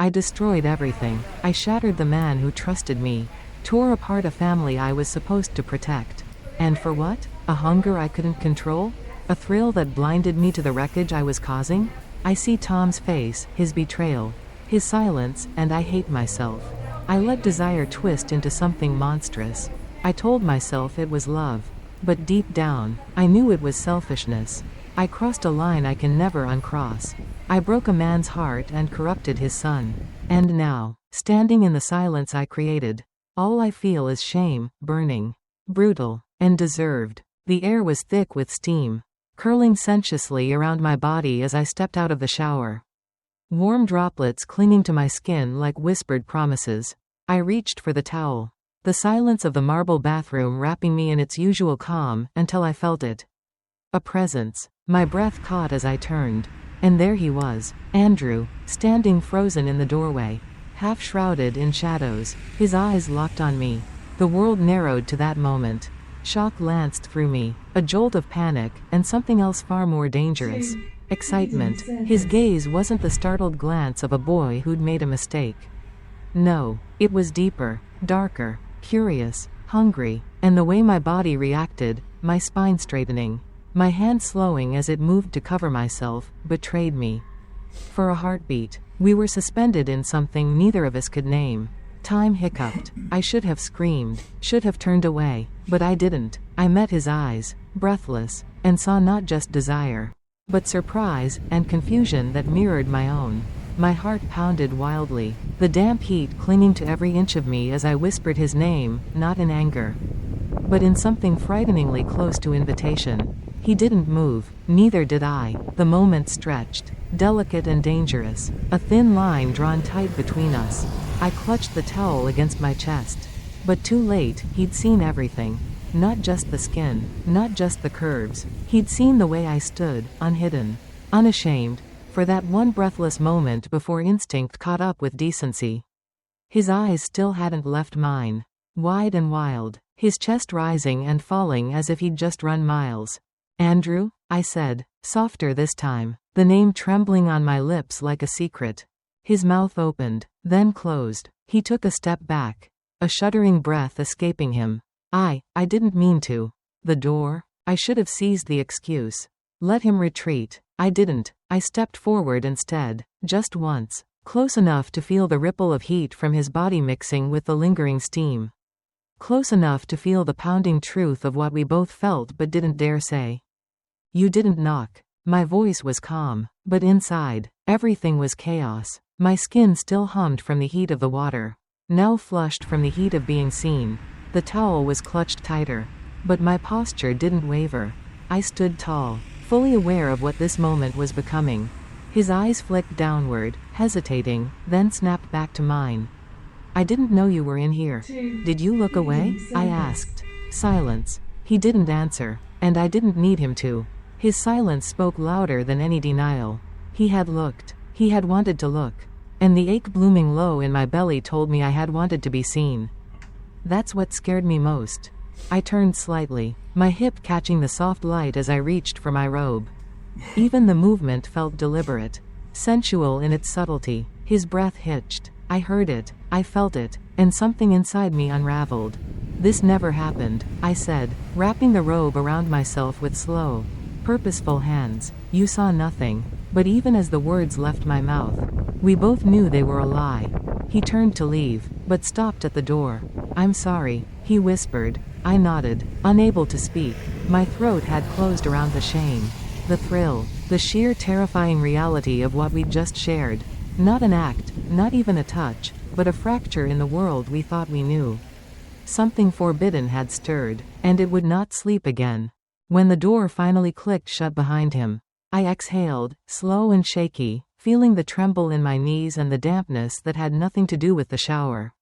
I destroyed everything. I shattered the man who trusted me. Tore apart a family I was supposed to protect. And for what? A hunger I couldn't control? A thrill that blinded me to the wreckage I was causing? I see Tom's face, his betrayal, his silence, and I hate myself. I let desire twist into something monstrous. I told myself it was love. But deep down, I knew it was selfishness. I crossed a line I can never uncross. I broke a man's heart and corrupted his son. And now, standing in the silence I created, all I feel is shame, burning, brutal, and deserved. The air was thick with steam, curling sensuously around my body as I stepped out of the shower. Warm droplets clinging to my skin like whispered promises. I reached for the towel. The silence of the marble bathroom wrapping me in its usual calm until I felt it. A presence. My breath caught as I turned. And there he was, Andrew, standing frozen in the doorway, half shrouded in shadows, his eyes locked on me. The world narrowed to that moment. Shock lanced through me, a jolt of panic, and something else far more dangerous. Excitement. His gaze wasn't the startled glance of a boy who'd made a mistake. No, it was deeper, darker, curious, hungry, and the way my body reacted, my spine straightening, my hand slowing as it moved to cover myself, betrayed me. For a heartbeat, we were suspended in something neither of us could name. Time hiccuped. I should have screamed, should have turned away, but I didn't. I met his eyes, breathless, and saw not just desire, but surprise and confusion that mirrored my own. My heart pounded wildly, the damp heat clinging to every inch of me as I whispered his name, not in anger, but in something frighteningly close to invitation. He didn't move, neither did I. The moment stretched, delicate and dangerous, a thin line drawn tight between us. I clutched the towel against my chest. But too late, he'd seen everything. Not just the skin, not just the curves. He'd seen the way I stood, unhidden, unashamed, for that one breathless moment before instinct caught up with decency. His eyes still hadn't left mine, wide and wild, his chest rising and falling as if he'd just run miles. Andrew, I said, softer this time, the name trembling on my lips like a secret. His mouth opened, then closed. He took a step back, a shuddering breath escaping him. I didn't mean to. The door? I should have seized the excuse. Let him retreat. I didn't. I stepped forward instead, just once, close enough to feel the ripple of heat from his body mixing with the lingering steam. Close enough to feel the pounding truth of what we both felt but didn't dare say. You didn't knock. My voice was calm, but inside, everything was chaos. My skin still hummed from the heat of the water, now flushed from the heat of being seen. The towel was clutched tighter, but my posture didn't waver. I stood tall, fully aware of what this moment was becoming. His eyes flicked downward, hesitating, then snapped back to mine. I didn't know you were in here. Did you look away? I asked. Silence. He didn't answer, and I didn't need him to. His silence spoke louder than any denial. He had looked. He had wanted to look. And the ache blooming low in my belly told me I had wanted to be seen. That's what scared me most. I turned slightly, my hip catching the soft light as I reached for my robe. Even the movement felt deliberate, sensual in its subtlety. His breath hitched. I heard it, I felt it, and something inside me unraveled. This never happened, I said, wrapping the robe around myself with slow, purposeful hands. You saw nothing. But even as the words left my mouth, we both knew they were a lie. He turned to leave, but stopped at the door. I'm sorry, he whispered. I nodded, unable to speak. My throat had closed around the shame, the thrill, the sheer terrifying reality of what we'd just shared. Not an act, not even a touch, but a fracture in the world we thought we knew. Something forbidden had stirred, and it would not sleep again. When the door finally clicked shut behind him, I exhaled, slow and shaky, feeling the tremble in my knees and the dampness that had nothing to do with the shower.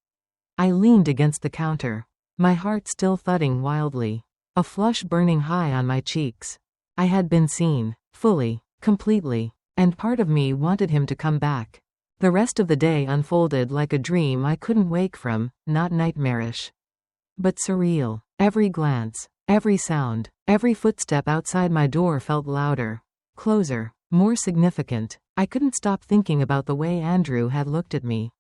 I leaned against the counter, my heart still thudding wildly, a flush burning high on my cheeks. I had been seen, fully, completely, and part of me wanted him to come back. The rest of the day unfolded like a dream I couldn't wake from, not nightmarish, but surreal. Every glance, every sound, every footstep outside my door felt louder, closer, more significant. I couldn't stop thinking about the way Andrew had looked at me.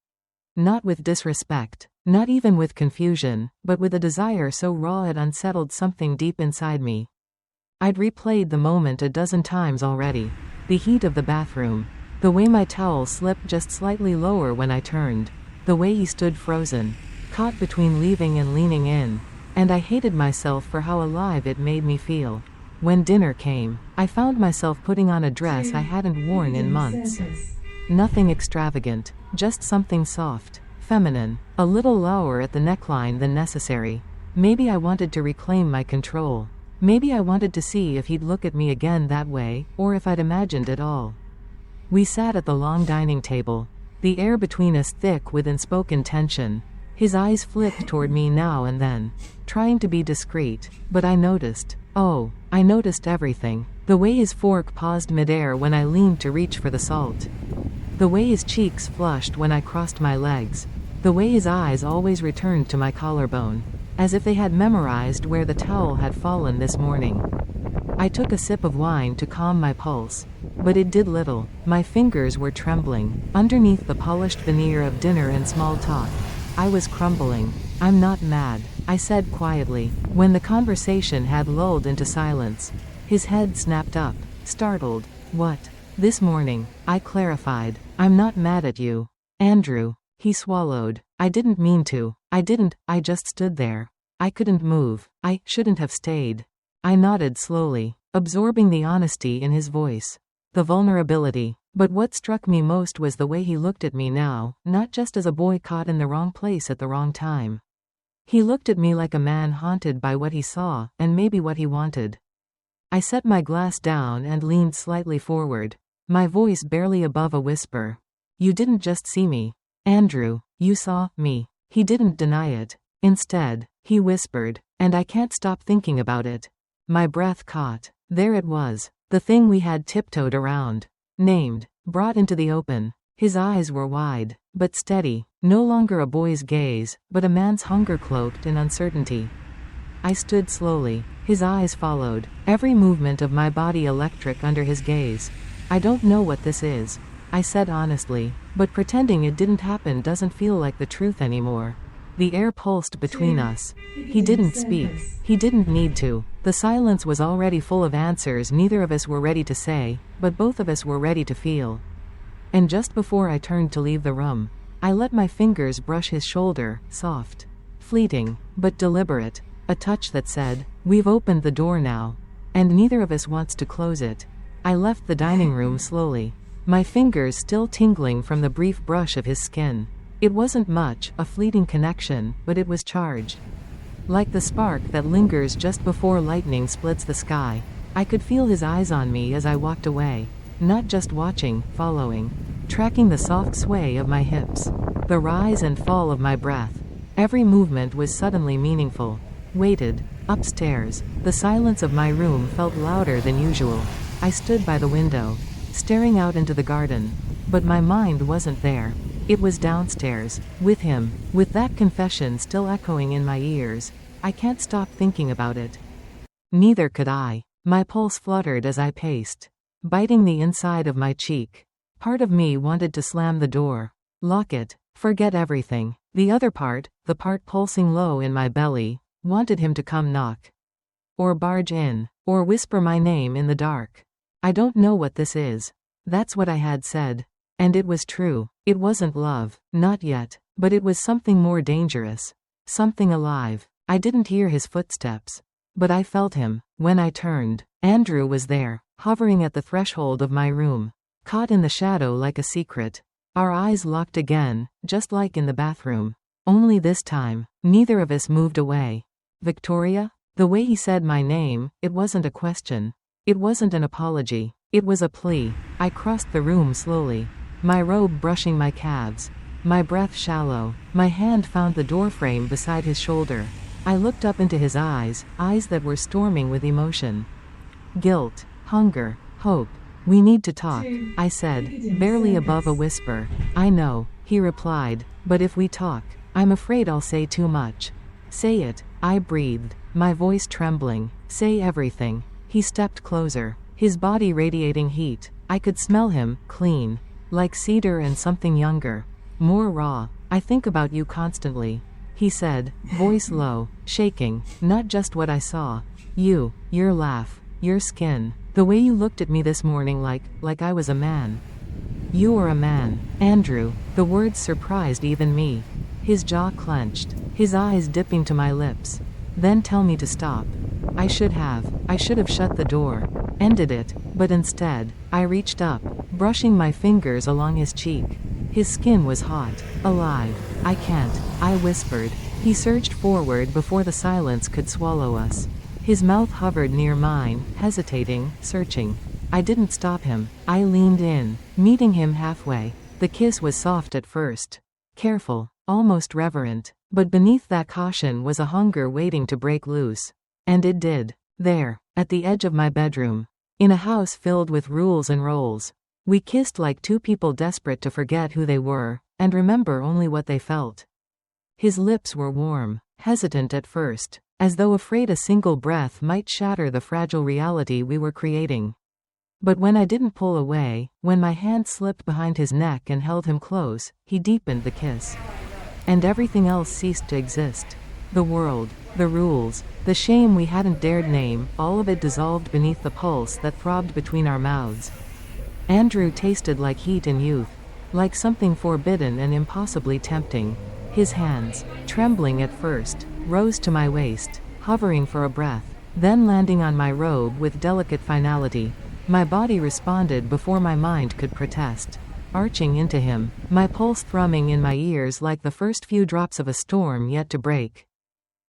Not with disrespect, not even with confusion, but with a desire so raw it unsettled something deep inside me. I'd replayed the moment a dozen times already. The heat of the bathroom. The way my towel slipped just slightly lower when I turned. The way he stood frozen, caught between leaving and leaning in. And I hated myself for how alive it made me feel. When dinner came, I found myself putting on a dress I hadn't worn in months. Nothing extravagant, just something soft, feminine, a little lower at the neckline than necessary. Maybe I wanted to reclaim my control. Maybe I wanted to see if he'd look at me again that way, or if I'd imagined it all. We sat at the long dining table, the air between us thick with unspoken tension. His eyes flicked toward me now and then, trying to be discreet, but I noticed. Oh, I noticed everything. The way his fork paused midair when I leaned to reach for the salt. The way his cheeks flushed when I crossed my legs. The way his eyes always returned to my collarbone, as if they had memorized where the towel had fallen this morning. I took a sip of wine to calm my pulse, but it did little. My fingers were trembling. Underneath the polished veneer of dinner and small talk, I was crumbling. "I'm not mad," I said quietly, when the conversation had lulled into silence. His head snapped up, startled. "What?" "This morning," I clarified. "I'm not mad at you, Andrew." He swallowed. "I didn't mean to. I just stood there. I couldn't move. I shouldn't have stayed." I nodded slowly, absorbing the honesty in his voice, the vulnerability. But what struck me most was the way he looked at me now, not just as a boy caught in the wrong place at the wrong time. He looked at me like a man haunted by what he saw, and maybe what he wanted. I set my glass down and leaned slightly forward, my voice barely above a whisper. "You didn't just see me, Andrew, you saw me." He didn't deny it. Instead, he whispered, and I can't stop thinking about it. My breath caught. There it was, the thing we had tiptoed around. Named, brought into the open. His eyes were wide, but steady, no longer a boy's gaze, but a man's hunger cloaked in uncertainty. I stood slowly. His eyes followed, every movement of my body electric under his gaze. "I don't know what this is," I said honestly, but pretending it didn't happen doesn't feel like the truth anymore. The air pulsed between us. He didn't speak. He didn't need to. The silence was already full of answers neither of us were ready to say, but both of us were ready to feel. And just before I turned to leave the room, I let my fingers brush his shoulder, soft, fleeting, but deliberate, a touch that said, "We've opened the door now, and neither of us wants to close it." I left the dining room slowly, my fingers still tingling from the brief brush of his skin. It wasn't much, a fleeting connection, but it was charged. Like the spark that lingers just before lightning splits the sky. I could feel his eyes on me as I walked away. Not just watching, following. Tracking the soft sway of my hips. The rise and fall of my breath. Every movement was suddenly meaningful. Waited. Upstairs, the silence of my room felt louder than usual. I stood by the window, staring out into the garden. But my mind wasn't there. It was downstairs, with him, with that confession still echoing in my ears. I can't stop thinking about it. Neither could I. My pulse fluttered as I paced, biting the inside of my cheek. Part of me wanted to slam the door, lock it, forget everything. The other part, the part pulsing low in my belly, wanted him to come knock. Or barge in, or whisper my name in the dark. "I don't know what this is." That's what I had said. And it was true. It wasn't love, not yet, but it was something more dangerous. Something alive. I didn't hear his footsteps, but I felt him. When I turned, Andrew was there, hovering at the threshold of my room, caught in the shadow like a secret. Our eyes locked again, just like in the bathroom. Only this time, neither of us moved away. "Victoria?" The way he said my name, it wasn't a question. It wasn't an apology. It was a plea. I crossed the room slowly, my robe brushing my calves, my breath shallow. My hand found the doorframe beside his shoulder. I looked up into his eyes, eyes that were storming with emotion. Guilt, hunger, hope. "We need to talk," I said, barely above a whisper. "I know," he replied, "but if we talk, I'm afraid I'll say too much." "Say it," I breathed, my voice trembling. "Say everything." He stepped closer, his body radiating heat, I could smell him, clean. Like cedar and something younger. More raw. I think about you constantly, he said, voice low, shaking. Not just what I saw. You, your laugh, your skin. The way you looked at me this morning like I was a man. You are a man, Andrew. The words surprised even me. His jaw clenched, his eyes dipping to my lips. Then tell me to stop. I should have shut the door, ended it, but instead, I reached up, brushing my fingers along his cheek. His skin was hot, alive. I can't, I whispered. He surged forward before the silence could swallow us. His mouth hovered near mine, hesitating, searching. I didn't stop him. I leaned in, meeting him halfway. The kiss was soft at first. Careful, almost reverent. But beneath that caution was a hunger waiting to break loose. And it did. There, at the edge of my bedroom. In a house filled with rules and roles. We kissed like two people desperate to forget who they were, and remember only what they felt. His lips were warm, hesitant at first, as though afraid a single breath might shatter the fragile reality we were creating. But when I didn't pull away, when my hand slipped behind his neck and held him close, he deepened the kiss. And everything else ceased to exist. The world, the rules, the shame we hadn't dared name, all of it dissolved beneath the pulse that throbbed between our mouths. Andrew tasted like heat and youth, like something forbidden and impossibly tempting. His hands, trembling at first, rose to my waist, hovering for a breath, then landing on my robe with delicate finality. My body responded before my mind could protest. Arching into him, my pulse thrumming in my ears like the first few drops of a storm yet to break.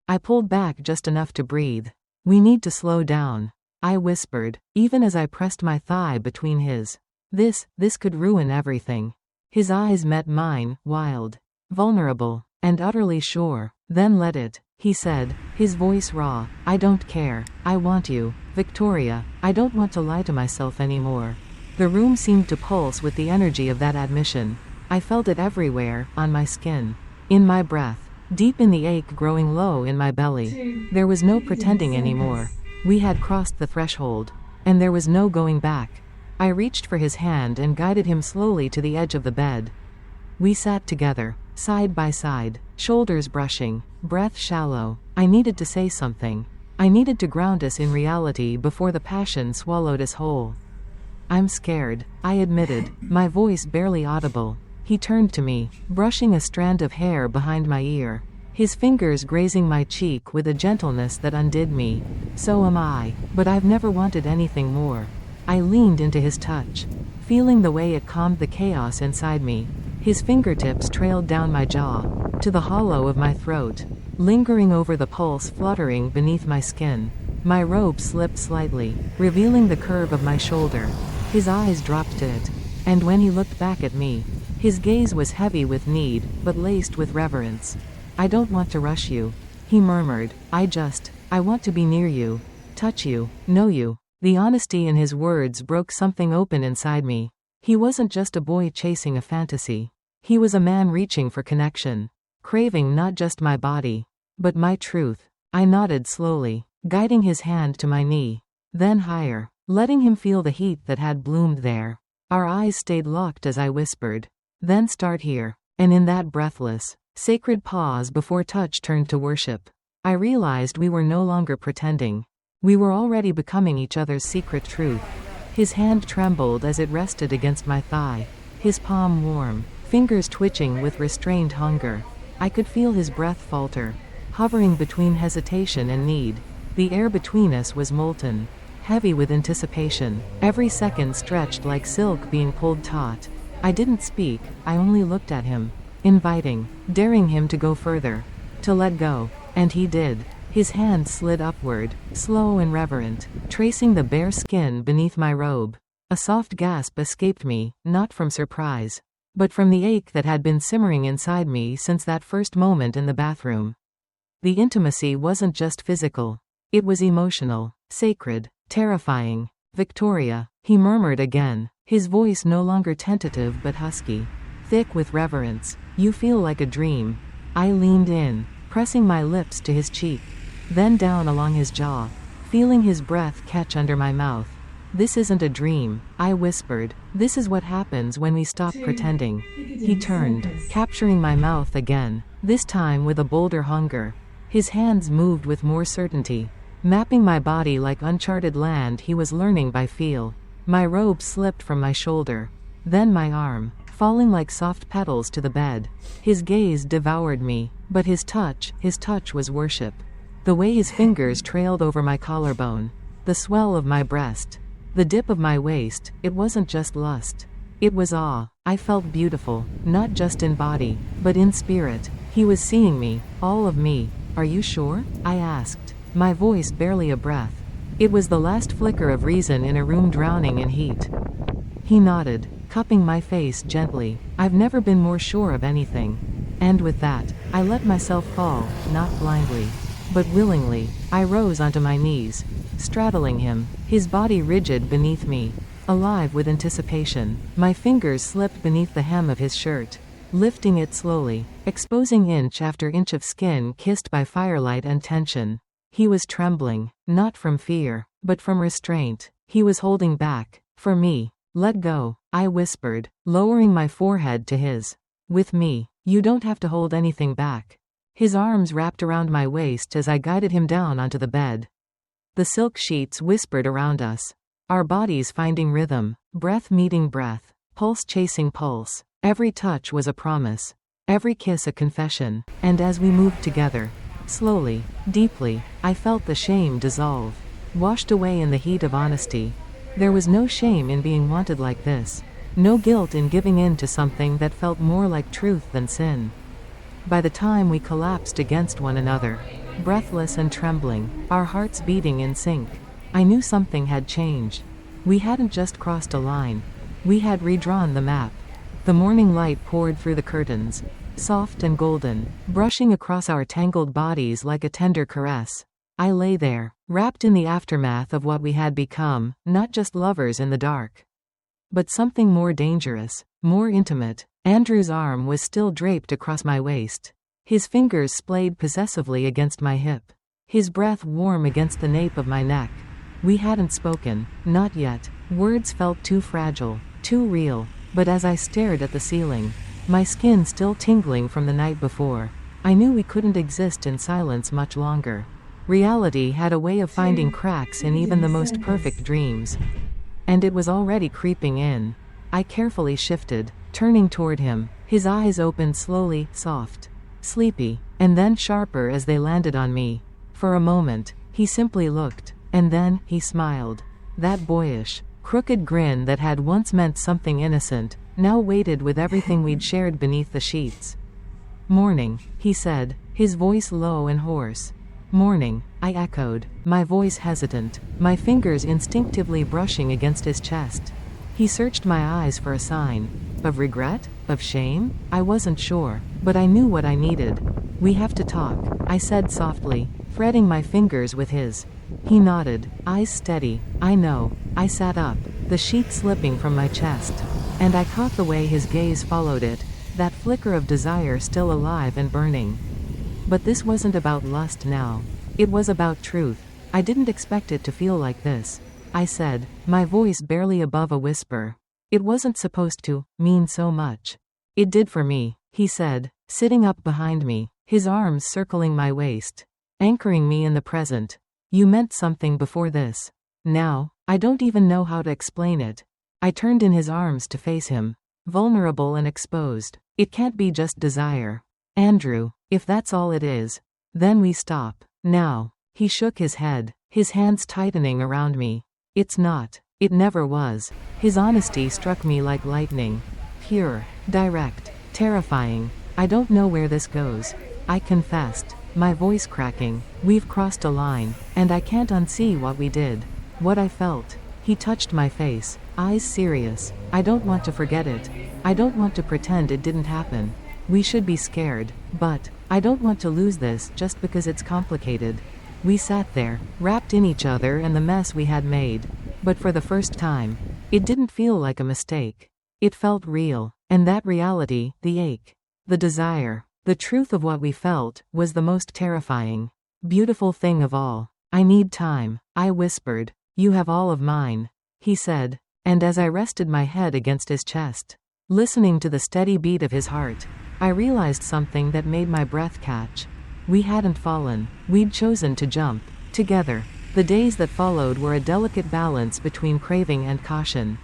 I pulled back just enough to breathe. We need to slow down, I whispered, even as I pressed my thigh between his. This could ruin everything. His eyes met mine, wild, vulnerable, and utterly sure. Then let it, he said, his voice raw. I don't care. I want you, Victoria. I don't want to lie to myself anymore. The room seemed to pulse with the energy of that admission. I felt it everywhere, on my skin, in my breath, deep in the ache growing low in my belly. There was no pretending anymore. We had crossed the threshold, and there was no going back. I reached for his hand and guided him slowly to the edge of the bed. We sat together, side by side, shoulders brushing, breath shallow. I needed to say something. I needed to ground us in reality before the passion swallowed us whole. I'm scared, I admitted, my voice barely audible. He turned to me, brushing a strand of hair behind my ear, his fingers grazing my cheek with a gentleness that undid me. So am I, but I've never wanted anything more. I leaned into his touch, feeling the way it calmed the chaos inside me. His fingertips trailed down my jaw, to the hollow of my throat, lingering over the pulse fluttering beneath my skin. My robe slipped slightly, revealing the curve of my shoulder. His eyes dropped to it, and when he looked back at me, his gaze was heavy with need, but laced with reverence. I don't want to rush you, he murmured. I want to be near you, touch you, know you. The honesty in his words broke something open inside me. He wasn't just a boy chasing a fantasy. He was a man reaching for connection, craving not just my body, but my truth. I nodded slowly, guiding his hand to my knee, then higher, letting him feel the heat that had bloomed there. Our eyes stayed locked as I whispered, then start here. And in that breathless, sacred pause before touch turned to worship, I realized we were no longer pretending. We were already becoming each other's secret truth. His hand trembled as it rested against my thigh, his palm warm, fingers twitching with restrained hunger. I could feel his breath falter, hovering between hesitation and need. The air between us was molten, heavy with anticipation, every second stretched like silk being pulled taut. I didn't speak, I only looked at him, inviting, daring him to go further, to let go, and he did. His hand slid upward, slow and reverent, tracing the bare skin beneath my robe. A soft gasp escaped me, not from surprise, but from the ache that had been simmering inside me since that first moment in the bathroom. The intimacy wasn't just physical. It was emotional, sacred, terrifying. Victoria, he murmured again, his voice no longer tentative but husky, thick with reverence. You feel like a dream. I leaned in, pressing my lips to his cheek, then down along his jaw, feeling his breath catch under my mouth. This isn't a dream, I whispered. This is what happens when we stop pretending. He turned, capturing my mouth again, this time with a bolder hunger. His hands moved with more certainty, mapping my body like uncharted land he was learning by feel. My robe slipped from my shoulder, then my arm, falling like soft petals to the bed. His gaze devoured me, but his touch was worship. The way his fingers trailed over my collarbone, the swell of my breast, the dip of my waist, it wasn't just lust. It was awe. I felt beautiful, not just in body, but in spirit. He was seeing me, all of me. Are you sure? I asked, my voice barely a breath. It was the last flicker of reason in a room drowning in heat. He nodded, cupping my face gently. I've never been more sure of anything. And with that, I let myself fall, not blindly, but willingly. I rose onto my knees, straddling him, his body rigid beneath me, alive with anticipation. My fingers slipped beneath the hem of his shirt, lifting it slowly, exposing inch after inch of skin kissed by firelight and tension. He was trembling, not from fear, but from restraint. He was holding back. For me. Let go, I whispered, lowering my forehead to his. With me, you don't have to hold anything back. His arms wrapped around my waist as I guided him down onto the bed. The silk sheets whispered around us, our bodies finding rhythm, breath meeting breath, pulse chasing pulse. Every touch was a promise, every kiss a confession, and as we moved together, slowly, deeply, I felt the shame dissolve, washed away in the heat of honesty. There was no shame in being wanted like this, no guilt in giving in to something that felt more like truth than sin. By the time we collapsed against one another, breathless and trembling, our hearts beating in sync, I knew something had changed. We hadn't just crossed a line, we had redrawn the map. The morning light poured through the curtains, soft and golden, brushing across our tangled bodies like a tender caress. I lay there, wrapped in the aftermath of what we had become, not just lovers in the dark, but something more dangerous, more intimate. Andrew's arm was still draped across my waist, his fingers splayed possessively against my hip, his breath warm against the nape of my neck. We hadn't spoken, not yet. Words felt too fragile, too real, but as I stared at the ceiling, my skin still tingling from the night before, I knew we couldn't exist in silence much longer. Reality had a way of finding cracks in even the most perfect dreams. And it was already creeping in. I carefully shifted, turning toward him, his eyes opened slowly, soft, sleepy, and then sharper as they landed on me. For a moment, he simply looked, and then, he smiled. That boyish, crooked grin that had once meant something innocent, now weighted with everything we'd shared beneath the sheets. Morning, he said, his voice low and hoarse. Morning, I echoed, my voice hesitant, my fingers instinctively brushing against his chest. He searched my eyes for a sign. Of regret? Of shame? I wasn't sure, but I knew what I needed. We have to talk, I said softly, threading my fingers with his. He nodded, eyes steady. I know. I sat up, the sheet slipping from my chest, and I caught the way his gaze followed it, that flicker of desire still alive and burning. But this wasn't about lust now. It was about truth. I didn't expect it to feel like this, I said, my voice barely above a whisper. It wasn't supposed to mean so much. It did for me, he said, sitting up behind me, his arms circling my waist, anchoring me in the present. You meant something before this. Now, I don't even know how to explain it. I turned in his arms to face him, vulnerable and exposed. It can't be just desire. Andrew, if that's all it is, then we stop. Now. He shook his head, his hands tightening around me. It's not. It never was. His honesty struck me like lightning. Pure, direct, terrifying. I don't know where this goes, I confessed, my voice cracking. We've crossed a line, and I can't unsee what we did. What I felt. He touched my face, eyes serious. I don't want to forget it. I don't want to pretend it didn't happen. We should be scared, but I don't want to lose this just because it's complicated. We sat there, wrapped in each other and the mess we had made. But for the first time, it didn't feel like a mistake. It felt real, and that reality, the ache, the desire, the truth of what we felt, was the most terrifying, beautiful thing of all. I need time, I whispered. You have all of mine. he said, and as I rested my head against his chest, listening to the steady beat of his heart, I realized something that made my breath catch. We hadn't fallen. We'd chosen to jump. Together. The days that followed were a delicate balance between craving and caution.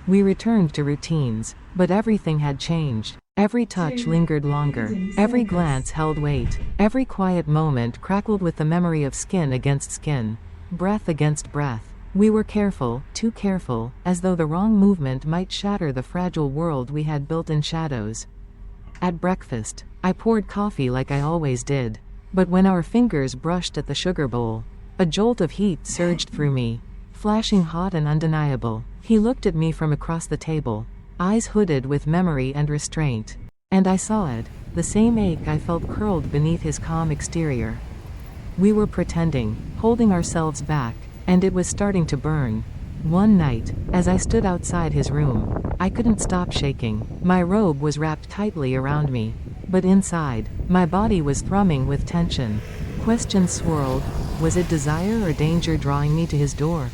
We returned to routines, but everything had changed. Every touch lingered longer. Every glance held weight. Every quiet moment crackled with the memory of skin against skin. Breath against breath. We were careful, too careful, as though the wrong movement might shatter the fragile world we had built in shadows. At breakfast, I poured coffee like I always did. But when our fingers brushed at the sugar bowl, a jolt of heat surged through me, flashing hot and undeniable. He looked at me from across the table, eyes hooded with memory and restraint. And I saw it, the same ache I felt curled beneath his calm exterior. We were pretending, holding ourselves back, and it was starting to burn. One night, as I stood outside his room, I couldn't stop shaking. My robe was wrapped tightly around me, but inside, my body was thrumming with tension. Questions swirled. Was it desire or danger drawing me to his door?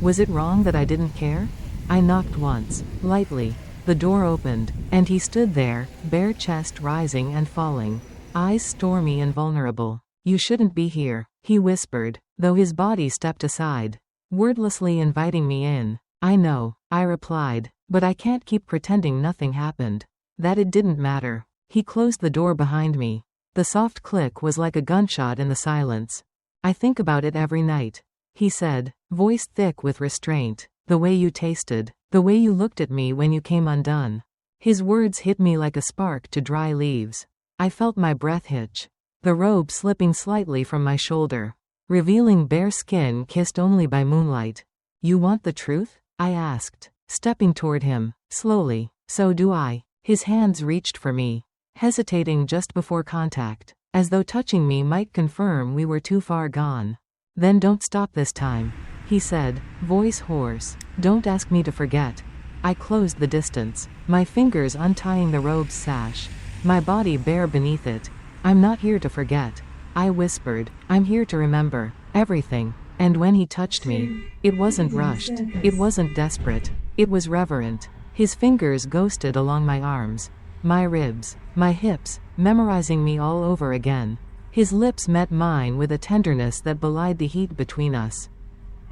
Was it wrong that I didn't care? I knocked once, lightly. The door opened, and he stood there, bare chest rising and falling, eyes stormy and vulnerable. "You shouldn't be here," he whispered, though his body stepped aside, wordlessly inviting me in. "I know," I replied, "but I can't keep pretending nothing happened. That it didn't matter." He closed the door behind me. The soft click was like a gunshot in the silence. "I think about it every night," he said, voice thick with restraint. "The way you tasted, the way you looked at me when you came undone." His words hit me like a spark to dry leaves. I felt my breath hitch, the robe slipping slightly from my shoulder, revealing bare skin kissed only by moonlight. "You want the truth?" I asked, stepping toward him, slowly. "So do I." His hands reached for me, hesitating just before contact, as though touching me might confirm we were too far gone. "Then don't stop this time," he said, voice hoarse. "Don't ask me to forget." I closed the distance, my fingers untying the robe's sash, my body bare beneath it. "I'm not here to forget," I whispered. "I'm here to remember everything." And when he touched me, it wasn't rushed, it wasn't desperate, it was reverent. His fingers ghosted along my arms, my ribs, my hips, memorizing me all over again. His lips met mine with a tenderness that belied the heat between us.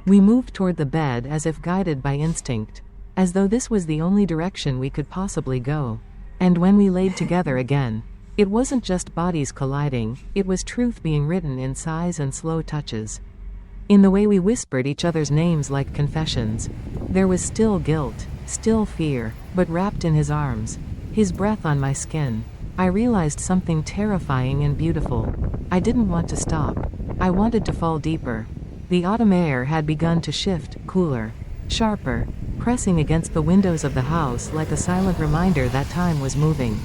We moved toward the bed as if guided by instinct, as though this was the only direction we could possibly go. And when we laid together again, it wasn't just bodies colliding, it was truth being written in sighs and slow touches. In the way we whispered each other's names like confessions. There was still guilt, still fear, but wrapped in his arms, his breath on my skin, I realized something terrifying and beautiful. I didn't want to stop. I wanted to fall deeper. The autumn air had begun to shift, cooler, sharper, pressing against the windows of the house like a silent reminder that time was moving.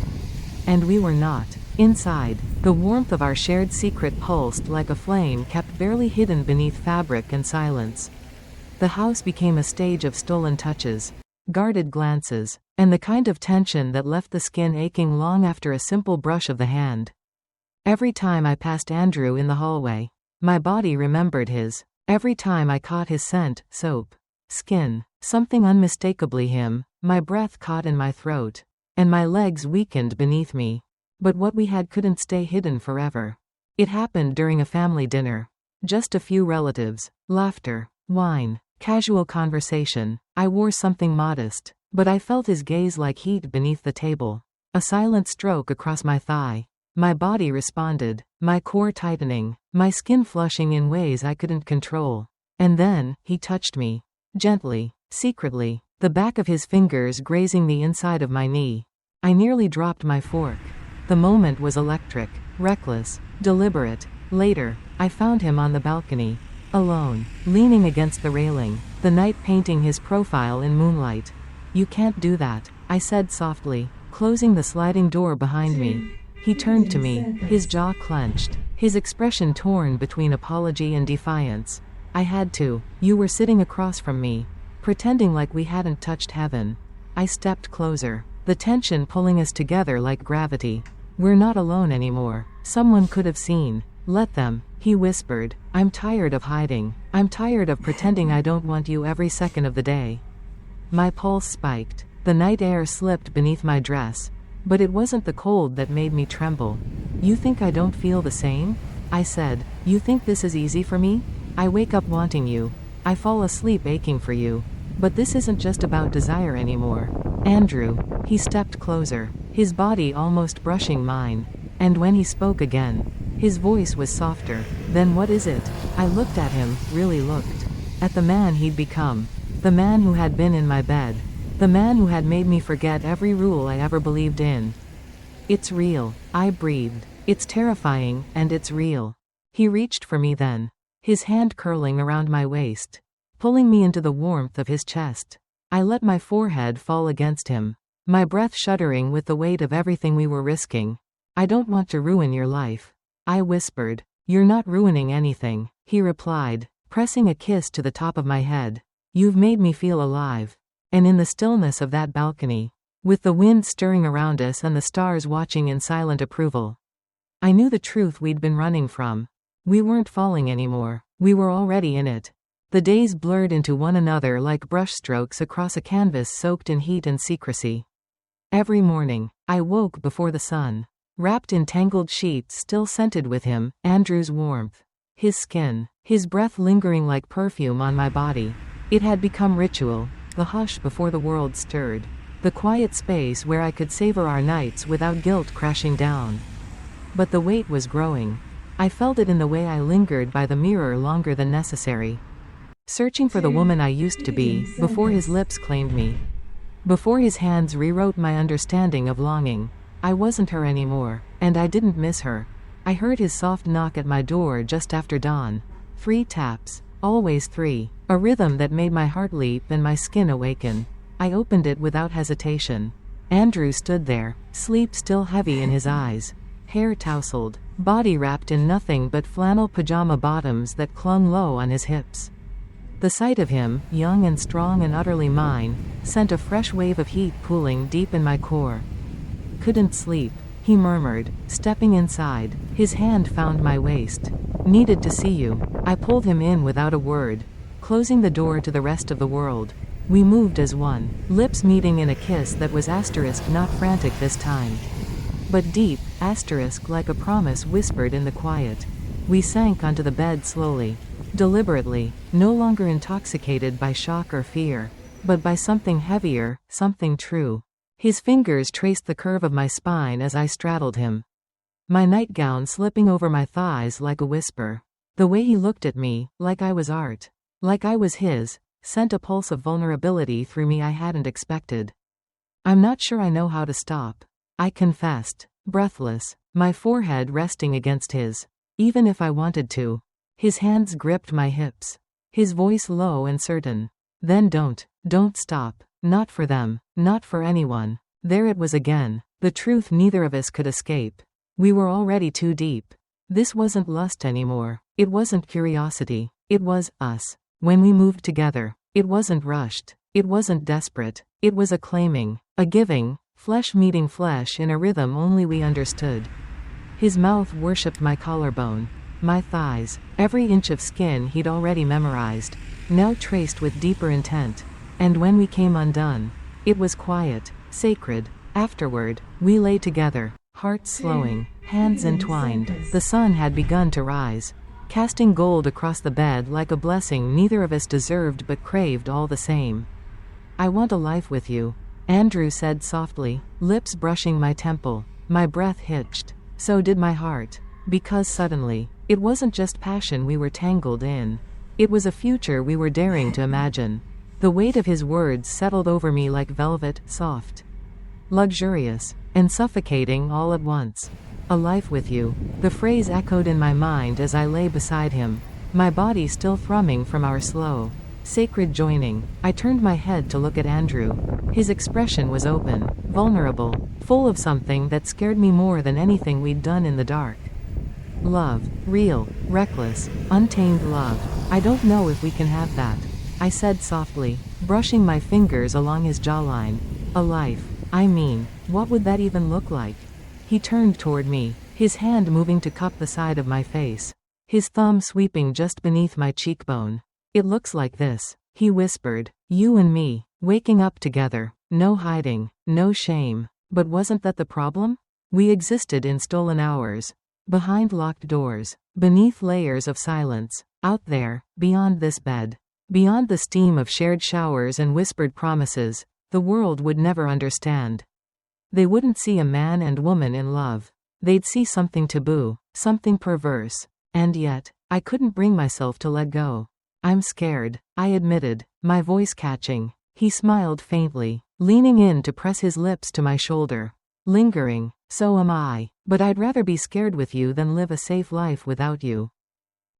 And we were not. Inside, the warmth of our shared secret pulsed like a flame kept barely hidden beneath fabric and silence. The house became a stage of stolen touches, guarded glances, and the kind of tension that left the skin aching long after a simple brush of the hand. Every time I passed Andrew in the hallway, my body remembered his. Every time I caught his scent, soap, skin, something unmistakably him, my breath caught in my throat, and my legs weakened beneath me. But what we had couldn't stay hidden forever. It happened during a family dinner. Just a few relatives, laughter, wine, casual conversation. I wore something modest, but I felt his gaze like heat beneath the table. A silent stroke across my thigh. My body responded, my core tightening, my skin flushing in ways I couldn't control. And then, he touched me. Gently, secretly, the back of his fingers grazing the inside of my knee. I nearly dropped my fork. The moment was electric, reckless, deliberate. Later, I found him on the balcony, alone, leaning against the railing, the night painting his profile in moonlight. "You can't do that," I said softly, closing the sliding door behind me. He turned to me, his jaw clenched, his expression torn between apology and defiance. "I had to. You were sitting across from me, pretending like we hadn't touched heaven." I stepped closer, the tension pulling us together like gravity. "We're not alone anymore. Someone could have seen." Let them, he whispered. I'm tired of hiding. I'm tired of pretending I don't want you every second of the day. My pulse spiked. The night air slipped beneath my dress. But it wasn't the cold that made me tremble. You think I don't feel the same? I said. You think this is easy for me? I wake up wanting you. I fall asleep aching for you. But this isn't just about desire anymore. Andrew. He stepped closer, his body almost brushing mine. And when he spoke again, his voice was softer. Then what is it? I looked at him, really looked. At the man he'd become. The man who had been in my bed. The man who had made me forget every rule I ever believed in. It's real, I breathed. It's terrifying, and it's real. He reached for me then, his hand curling around my waist, pulling me into the warmth of his chest. I let my forehead fall against him, my breath shuddering with the weight of everything we were risking. I don't want to ruin your life. I whispered. You're not ruining anything, he replied, pressing a kiss to the top of my head. You've made me feel alive. And in the stillness of that balcony, with the wind stirring around us and the stars watching in silent approval, I knew the truth we'd been running from. We weren't falling anymore. We were already in it. The days blurred into one another like brushstrokes across a canvas soaked in heat and secrecy. Every morning, I woke before the sun, wrapped in tangled sheets still scented with him, Andrew's warmth. His skin, his breath lingering like perfume on my body. It had become ritual, the hush before the world stirred. The quiet space where I could savor our nights without guilt crashing down. But the weight was growing. I felt it in the way I lingered by the mirror longer than necessary. Searching for the woman I used to be, before his lips claimed me. Before his hands rewrote my understanding of longing. I wasn't her anymore, and I didn't miss her. I heard his soft knock at my door just after dawn. 3 taps. Always 3. A rhythm that made my heart leap and my skin awaken. I opened it without hesitation. Andrew stood there, sleep still heavy in his eyes. Hair tousled, body wrapped in nothing but flannel pajama bottoms that clung low on his hips. The sight of him, young and strong and utterly mine, sent a fresh wave of heat pooling deep in my core. Couldn't sleep, he murmured, stepping inside. His hand found my waist. Needed to see you. I pulled him in without a word, closing the door to the rest of the world. We moved as one, lips meeting in a kiss that was asterisk not frantic this time, but deep, asterisk like a promise whispered in the quiet. We sank onto the bed slowly, deliberately, no longer intoxicated by shock or fear, but by something heavier, something true. His fingers traced the curve of my spine as I straddled him, my nightgown slipping over my thighs like a whisper. The way he looked at me, like I was art, like I was his, sent a pulse of vulnerability through me I hadn't expected. I'm not sure I know how to stop, I confessed, breathless, my forehead resting against his. Even if I wanted to. His hands gripped my hips, his voice low and certain. Then don't stop. Not for them, not for anyone. There it was again, the truth neither of us could escape. We were already too deep. This wasn't lust anymore. It wasn't curiosity. It was us. When we moved together, it wasn't rushed. It wasn't desperate. It was a claiming, a giving, flesh meeting flesh in a rhythm only we understood. His mouth worshipped my collarbone, my thighs, every inch of skin he'd already memorized, now traced with deeper intent. And when we came undone, it was quiet, sacred. Afterward, we lay together, hearts slowing, hands entwined. The sun had begun to rise, casting gold across the bed like a blessing neither of us deserved but craved all the same. I want a life with you, Andrew said softly, lips brushing my temple. My breath hitched. So did my heart. Because suddenly, it wasn't just passion we were tangled in. It was a future we were daring to imagine. The weight of his words settled over me like velvet, soft, luxurious, and suffocating all at once. A life with you. The phrase echoed in my mind as I lay beside him, my body still thrumming from our slow, sacred joining. I turned my head to look at Andrew. His expression was open, vulnerable, full of something that scared me more than anything we'd done in the dark. Love. Real, reckless, untamed love. I don't know if we can have that, I said softly, brushing my fingers along his jawline. A life. I mean, what would that even look like? He turned toward me, his hand moving to cup the side of my face, his thumb sweeping just beneath my cheekbone. "It looks like this," he whispered. "You and me, waking up together, no hiding, no shame." But wasn't that the problem? We existed in stolen hours, behind locked doors, beneath layers of silence, out there, beyond this bed, beyond the steam of shared showers and whispered promises. The world would never understand. They wouldn't see a man and woman in love. They'd see something taboo, something perverse. And yet, I couldn't bring myself to let go. "I'm scared," I admitted, my voice catching. He smiled faintly, leaning in to press his lips to my shoulder. "Lingering, so am I, but I'd rather be scared with you than live a safe life without you."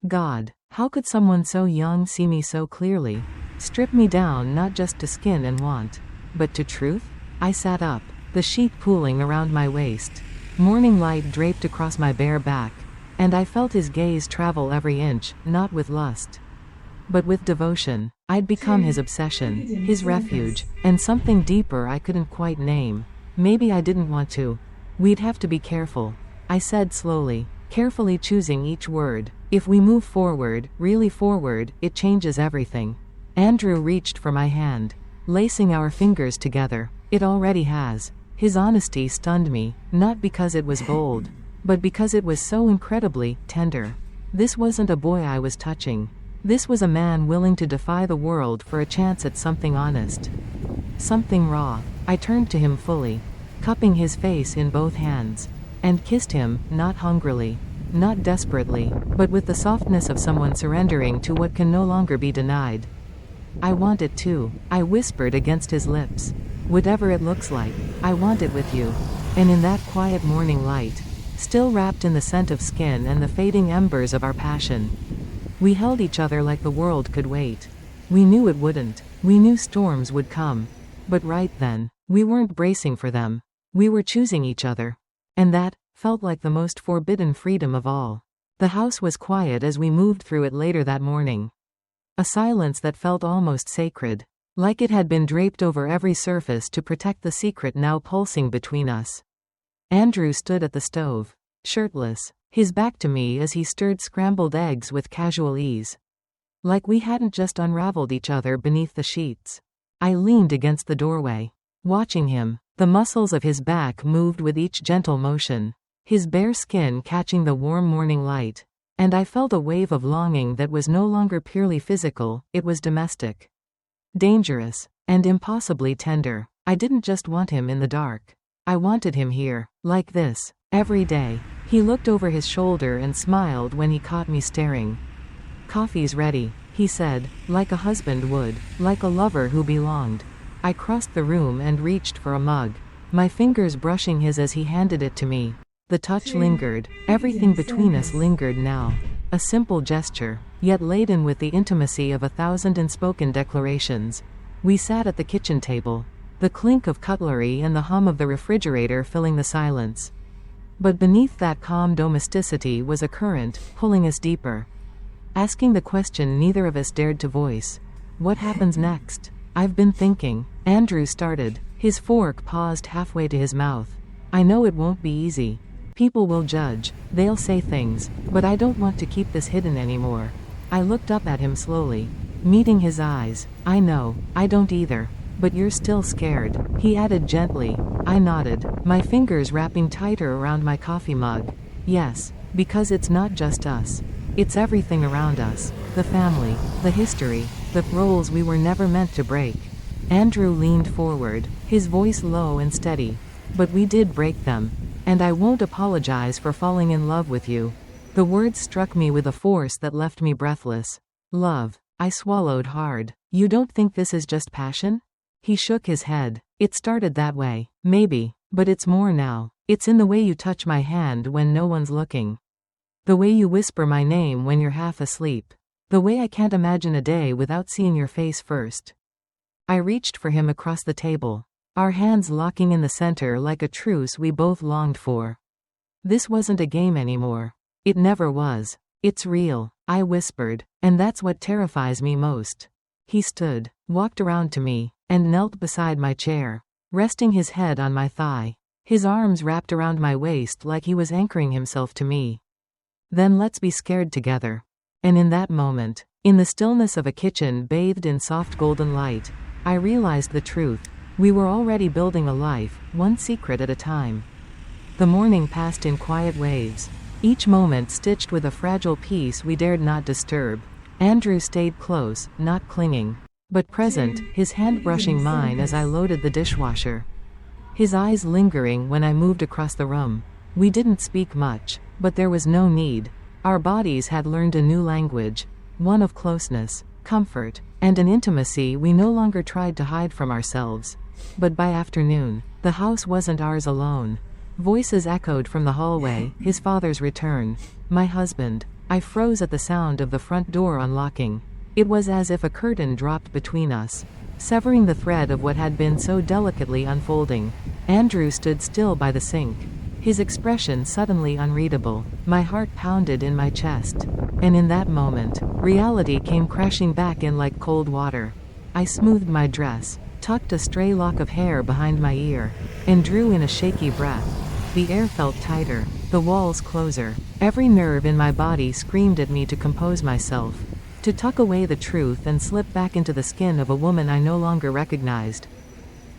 God, how could someone so young see me so clearly? Strip me down not just to skin and want, but to truth? I sat up, the sheet pooling around my waist. Morning light draped across my bare back, and I felt his gaze travel every inch, not with lust, but with devotion. I'd become his obsession, his refuge, and something deeper I couldn't quite name. Maybe I didn't want to. "We'd have to be careful," I said slowly, carefully choosing each word. "If we move forward, really forward, it changes everything." Andrew reached for my hand, lacing our fingers together. "It already has." His honesty stunned me, not because it was bold, but because it was so incredibly tender. This wasn't a boy I was touching. This was a man willing to defy the world for a chance at something honest, something raw. I turned to him fully, cupping his face in both hands, and kissed him, not hungrily, not desperately, but with the softness of someone surrendering to what can no longer be denied. "I want it too," I whispered against his lips. "Whatever it looks like, I want it with you." And in that quiet morning light, still wrapped in the scent of skin and the fading embers of our passion, we held each other like the world could wait. We knew it wouldn't. We knew storms would come. But right then, we weren't bracing for them. We were choosing each other. And that felt like the most forbidden freedom of all. The house was quiet as we moved through it later that morning. A silence that felt almost sacred, like it had been draped over every surface to protect the secret now pulsing between us. Andrew stood at the stove, shirtless, his back to me as he stirred scrambled eggs with casual ease, like we hadn't just unraveled each other beneath the sheets. I leaned against the doorway, watching him. The muscles of his back moved with each gentle motion, his bare skin catching the warm morning light, and I felt a wave of longing that was no longer purely physical, it was domestic, dangerous, and impossibly tender. I didn't just want him in the dark. I wanted him here, like this, every day. He looked over his shoulder and smiled when he caught me staring. "Coffee's ready," he said, like a husband would, like a lover who belonged. I crossed the room and reached for a mug, my fingers brushing his as he handed it to me. The touch lingered. Everything between us lingered now. A simple gesture, yet laden with the intimacy of 1,000 unspoken declarations. We sat at the kitchen table, the clink of cutlery and the hum of the refrigerator filling the silence. But beneath that calm domesticity was a current, pulling us deeper, asking the question neither of us dared to voice. "What happens next?" "I've been thinking," Andrew started, his fork paused halfway to his mouth. "I know it won't be easy. People will judge, they'll say things, but I don't want to keep this hidden anymore." I looked up at him slowly, meeting his eyes. "I know, I don't either. But you're still scared," he added gently. I nodded, my fingers wrapping tighter around my coffee mug. "Yes, because it's not just us. It's everything around us. The family, the history, the roles we were never meant to break." Andrew leaned forward, his voice low and steady. "But we did break them. And I won't apologize for falling in love with you." The words struck me with a force that left me breathless. "Love." I swallowed hard. "You don't think this is just passion?" He shook his head. "It started that way, maybe, but it's more now. It's in the way you touch my hand when no one's looking. The way you whisper my name when you're half asleep. The way I can't imagine a day without seeing your face first." I reached for him across the table, our hands locking in the center like a truce we both longed for. "This wasn't a game anymore. It never was. It's real," I whispered, "and that's what terrifies me most." He stood, walked around to me, and knelt beside my chair, resting his head on my thigh. his arms wrapped around my waist like he was anchoring himself to me. Then let's be scared together. And in that moment, in the stillness of a kitchen bathed in soft golden light, I realized the truth. We were already building a life, one secret at a time. The morning passed in quiet waves, each moment stitched with a fragile piece we dared not disturb. Andrew stayed close, not clinging, but present, his hand brushing mine as I loaded the dishwasher. His eyes lingering when I moved across the room. We didn't speak much, but there was no need. Our bodies had learned a new language, one of closeness, comfort, and an intimacy we no longer tried to hide from ourselves. But by afternoon, the house wasn't ours alone. Voices echoed from the hallway, his father's return, my husband. I froze at the sound of the front door unlocking. It was as if a curtain dropped between us, severing the thread of what had been so delicately unfolding. Andrew stood still by the sink, his expression suddenly unreadable. My heart pounded in my chest. And in that moment, reality came crashing back in like cold water. I smoothed my dress, tucked a stray lock of hair behind my ear, and drew in a shaky breath. The air felt tighter, the walls closer. Every nerve in my body screamed at me to compose myself, to tuck away the truth and slip back into the skin of a woman I no longer recognized.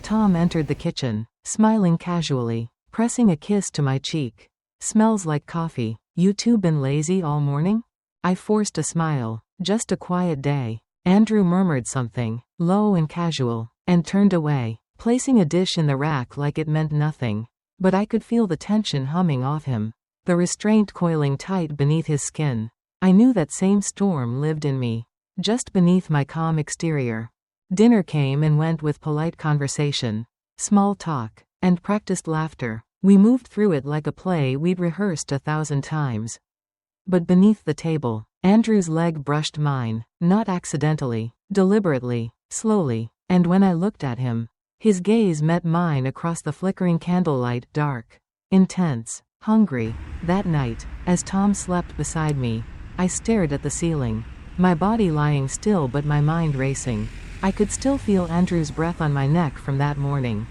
Tom entered the kitchen, smiling casually, pressing a kiss to my cheek. "Smells like coffee. You two been lazy all morning?" I forced a smile. "Just a quiet day." Andrew murmured something, low and casual, and turned away, placing a dish in the rack like it meant nothing. But I could feel the tension humming off him, the restraint coiling tight beneath his skin. I knew that same storm lived in me, just beneath my calm exterior. Dinner came and went with polite conversation, small talk, and practiced laughter. We moved through it like a play we'd rehearsed 1,000 times. But beneath the table, Andrew's leg brushed mine, not accidentally, deliberately, slowly, and when I looked at him, his gaze met mine across the flickering candlelight, dark, intense, hungry. That night, as Tom slept beside me, I stared at the ceiling, my body lying still but my mind racing. I could still feel Andrew's breath on my neck from that morning.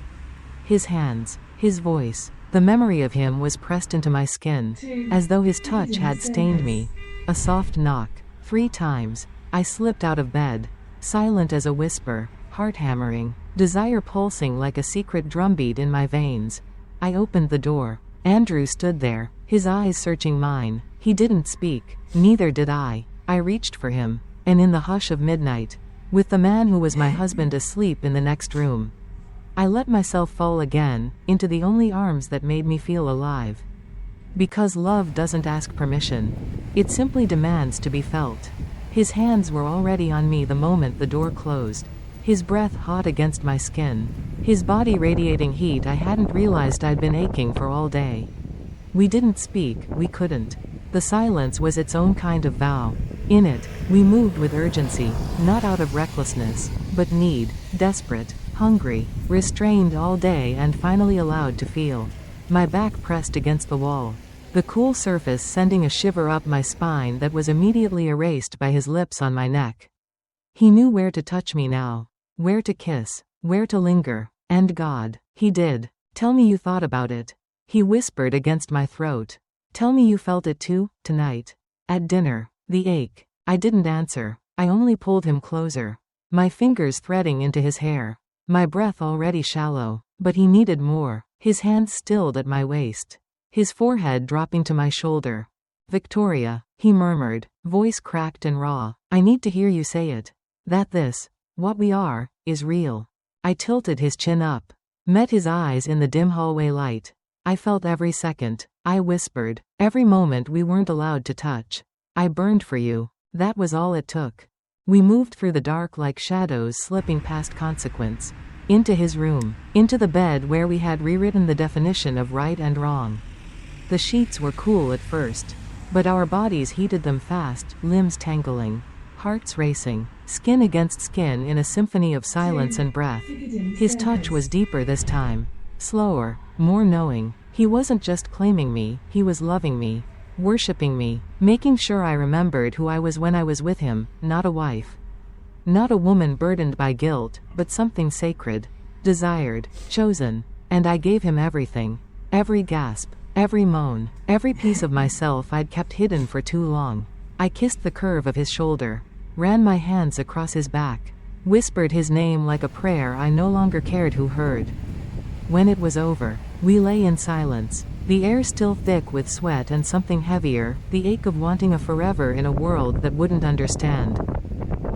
His hands, his voice, the memory of him was pressed into my skin, as though his touch had stained me. A soft knock, 3 times. I slipped out of bed, silent as a whisper, heart hammering, desire pulsing like a secret drumbeat in my veins. I opened the door. Andrew stood there, his eyes searching mine. He didn't speak, neither did I. I reached for him, and in the hush of midnight, with the man who was my husband asleep in the next room, I let myself fall again, into the only arms that made me feel alive. Because love doesn't ask permission. It simply demands to be felt. His hands were already on me the moment the door closed, his breath hot against my skin, his body radiating heat I hadn't realized I'd been aching for all day. We didn't speak, we couldn't. The silence was its own kind of vow. In it, we moved with urgency, not out of recklessness, but need, desperate, hungry, restrained all day and finally allowed to feel. My back pressed against the wall, the cool surface sending a shiver up my spine that was immediately erased by his lips on my neck. He knew where to touch me now, where to kiss, where to linger, and God, he did. "Tell me you thought about it," he whispered against my throat. "Tell me you felt it too, tonight. At dinner." The ache. I didn't answer. I only pulled him closer, my fingers threading into his hair, my breath already shallow, but he needed more. His hands stilled at my waist, his forehead dropping to my shoulder. "Victoria," he murmured, voice cracked and raw, "I need to hear you say it. That this, what we are, is real." I tilted his chin up, met his eyes in the dim hallway light. I felt every second, I whispered, every moment we weren't allowed to touch. "I burned for you." That was all it took. We moved through the dark like shadows slipping past consequence. Into his room, into the bed where we had rewritten the definition of right and wrong. The sheets were cool at first, but our bodies heated them fast, limbs tangling, hearts racing, skin against skin in a symphony of silence and breath. His touch was deeper this time, slower, more knowing. He wasn't just claiming me, he was loving me, worshipping me, making sure I remembered who I was when I was with him, not a wife. Not a woman burdened by guilt, but something sacred, desired, chosen. And I gave him everything. Every gasp, every moan, every piece of myself I'd kept hidden for too long. I kissed the curve of his shoulder, ran my hands across his back, whispered his name like a prayer I no longer cared who heard. When it was over, we lay in silence, the air still thick with sweat and something heavier, the ache of wanting a forever in a world that wouldn't understand.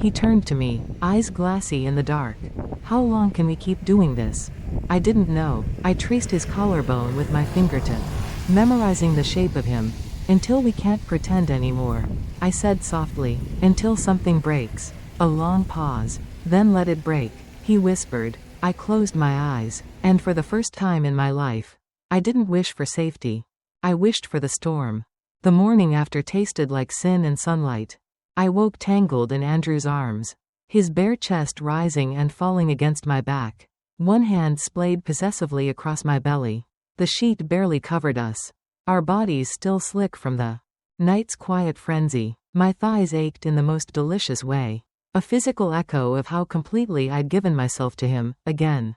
He turned to me, eyes glassy in the dark. How long can we keep doing this? I didn't know. I traced his collarbone with my fingertip, memorizing the shape of him. Until we can't pretend anymore, I said softly. Until something breaks. A long pause. Then let it break, he whispered. I closed my eyes, and for the first time in my life, I didn't wish for safety. I wished for the storm. The morning after tasted like sin and sunlight. I woke tangled in Andrew's arms, his bare chest rising and falling against my back. One hand splayed possessively across my belly. The sheet barely covered us, our bodies still slick from the night's quiet frenzy. My thighs ached in the most delicious way, a physical echo of how completely I'd given myself to him, again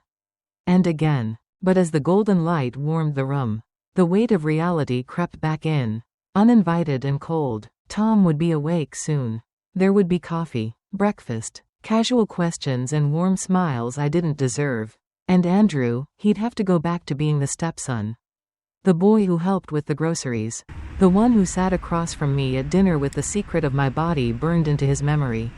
and again. But as the golden light warmed the room, the weight of reality crept back in, uninvited and cold. Tom would be awake soon. There would be coffee, breakfast, casual questions and warm smiles I didn't deserve. And Andrew, he'd have to go back to being the stepson. The boy who helped with the groceries. The one who sat across from me at dinner with the secret of my body burned into his memory.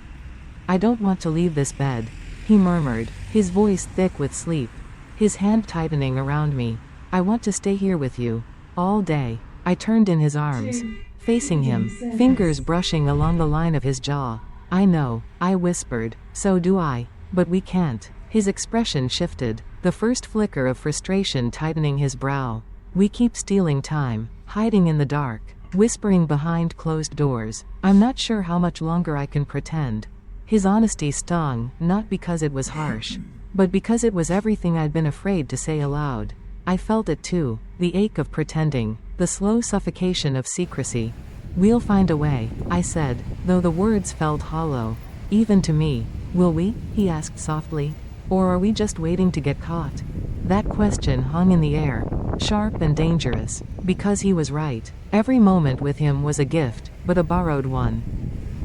I don't want to leave this bed, he murmured, his voice thick with sleep, his hand tightening around me. I want to stay here with you, all day. I turned in his arms, facing him, fingers brushing along the line of his jaw. I know, I whispered, so do I, but we can't. His expression shifted, the first flicker of frustration tightening his brow. We keep stealing time, hiding in the dark, whispering behind closed doors. I'm not sure how much longer I can pretend. His honesty stung, not because it was harsh, but because it was everything I'd been afraid to say aloud. I felt it too, the ache of pretending, the slow suffocation of secrecy. We'll find a way, I said, though the words felt hollow, even to me. Will we? He asked softly. Or are we just waiting to get caught? That question hung in the air, sharp and dangerous, because he was right. Every moment with him was a gift, but a borrowed one.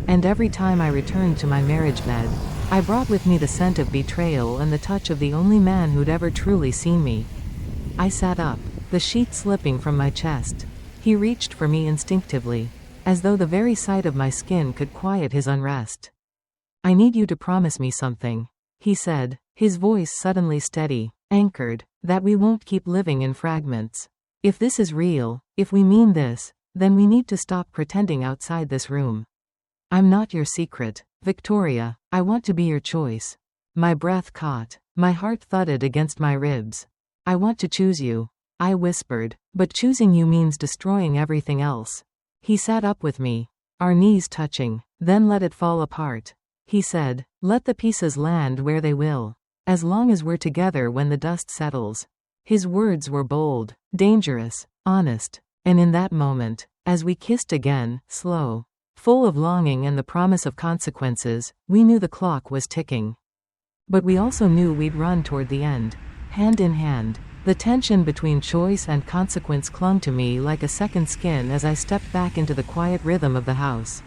And every time I returned to my marriage bed, I brought with me the scent of betrayal and the touch of the only man who'd ever truly seen me. I sat up, the sheet slipping from my chest. He reached for me instinctively, as though the very sight of my skin could quiet his unrest. I need you to promise me something, he said, his voice suddenly steady, anchored, that we won't keep living in fragments. If this is real, if we mean this, then we need to stop pretending outside this room. I'm not your secret, Victoria. I want to be your choice. My breath caught. My heart thudded against my ribs. I want to choose you, I whispered, but choosing you means destroying everything else. He sat up with me, our knees touching. Then let it fall apart, he said. Let the pieces land where they will, as long as we're together when the dust settles. His words were bold, dangerous, honest, and in that moment, as we kissed again, slow, full of longing and the promise of consequences, we knew the clock was ticking. But we also knew we'd run toward the end, hand in hand. The tension between choice and consequence clung to me like a second skin as I stepped back into the quiet rhythm of the house.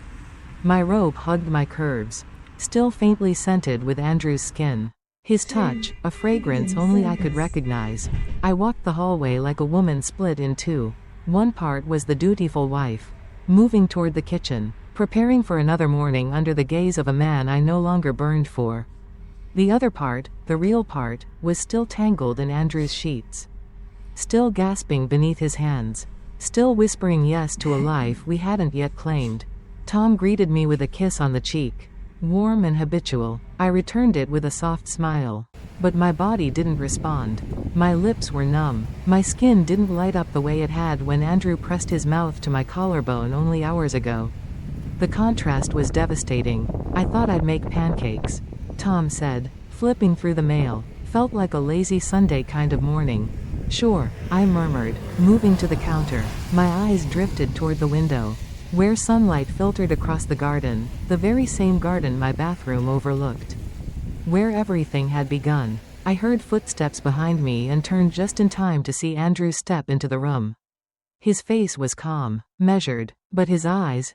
My robe hugged my curves, still faintly scented with Andrew's skin. His touch, a fragrance only I could recognize. I walked the hallway like a woman split in two. One part was the dutiful wife, moving toward the kitchen, preparing for another morning under the gaze of a man I no longer burned for. The other part, the real part, was still tangled in Andrew's sheets, still gasping beneath his hands, still whispering yes to a life we hadn't yet claimed. Tom greeted me with a kiss on the cheek, warm and habitual. I returned it with a soft smile, but my body didn't respond. My lips were numb. My skin didn't light up the way it had when Andrew pressed his mouth to my collarbone only hours ago. The contrast was devastating. I thought I'd make pancakes, Tom said, flipping through the mail. Felt like a lazy Sunday kind of morning. Sure, I murmured, moving to the counter. My eyes drifted toward the window, where sunlight filtered across the garden, the very same garden my bathroom overlooked, where everything had begun. I heard footsteps behind me and turned just in time to see Andrew step into the room. His face was calm, measured, but his eyes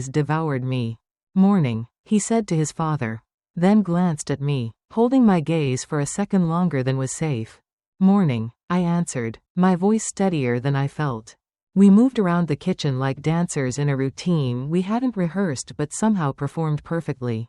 devoured me. "Morning," he said to his father, then glanced at me, holding my gaze for a second longer than was safe. "Morning," I answered, my voice steadier than I felt. We moved around the kitchen like dancers in a routine we hadn't rehearsed but somehow performed perfectly.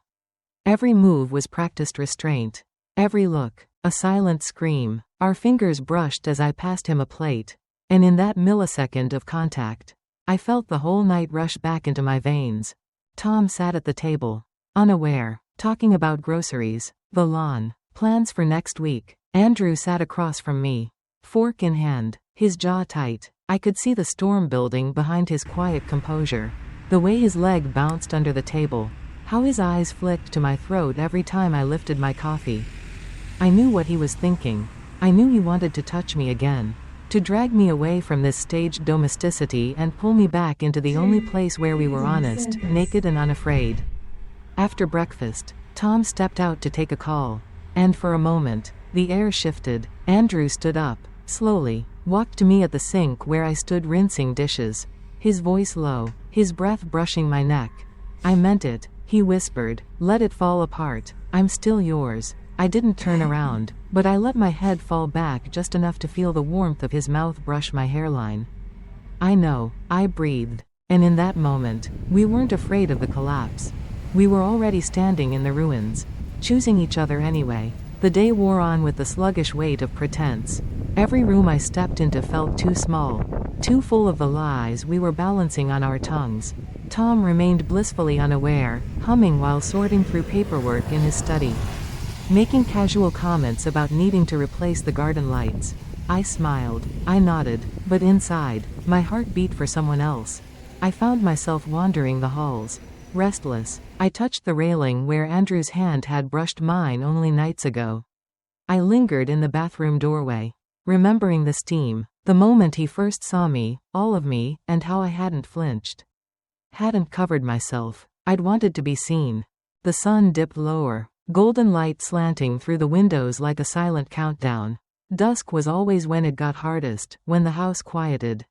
Every move was practiced restraint. Every look, a silent scream. Our fingers brushed as I passed him a plate. And in that millisecond of contact, I felt the whole night rush back into my veins. Tom sat at the table, unaware, talking about groceries, the lawn, plans for next week. Andrew sat across from me, fork in hand, his jaw tight. I could see the storm building behind his quiet composure. The way his leg bounced under the table. How his eyes flicked to my throat every time I lifted my coffee. I knew what he was thinking. I knew he wanted to touch me again. To drag me away from this staged domesticity and pull me back into the only place where we were honest, naked and unafraid. After breakfast, Tom stepped out to take a call. And for a moment, the air shifted. Andrew stood up, slowly, walked to me at the sink where I stood rinsing dishes. His voice low, his breath brushing my neck. "I meant it," he whispered. "Let it fall apart. I'm still yours." I didn't turn around, but I let my head fall back just enough to feel the warmth of his mouth brush my hairline. "I know," I breathed. And in that moment, we weren't afraid of the collapse. We were already standing in the ruins, choosing each other anyway. The day wore on with the sluggish weight of pretense. Every room I stepped into felt too small, too full of the lies we were balancing on our tongues. Tom remained blissfully unaware, humming while sorting through paperwork in his study, making casual comments about needing to replace the garden lights. I smiled, I nodded, but inside, my heart beat for someone else. I found myself wandering the halls, restless. I touched the railing where Andrew's hand had brushed mine only nights ago. I lingered in the bathroom doorway, remembering the steam, the moment he first saw me, all of me, and how I hadn't flinched. Hadn't covered myself. I'd wanted to be seen. The sun dipped lower, golden light slanting through the windows like a silent countdown. Dusk was always when it got hardest, when the house quieted.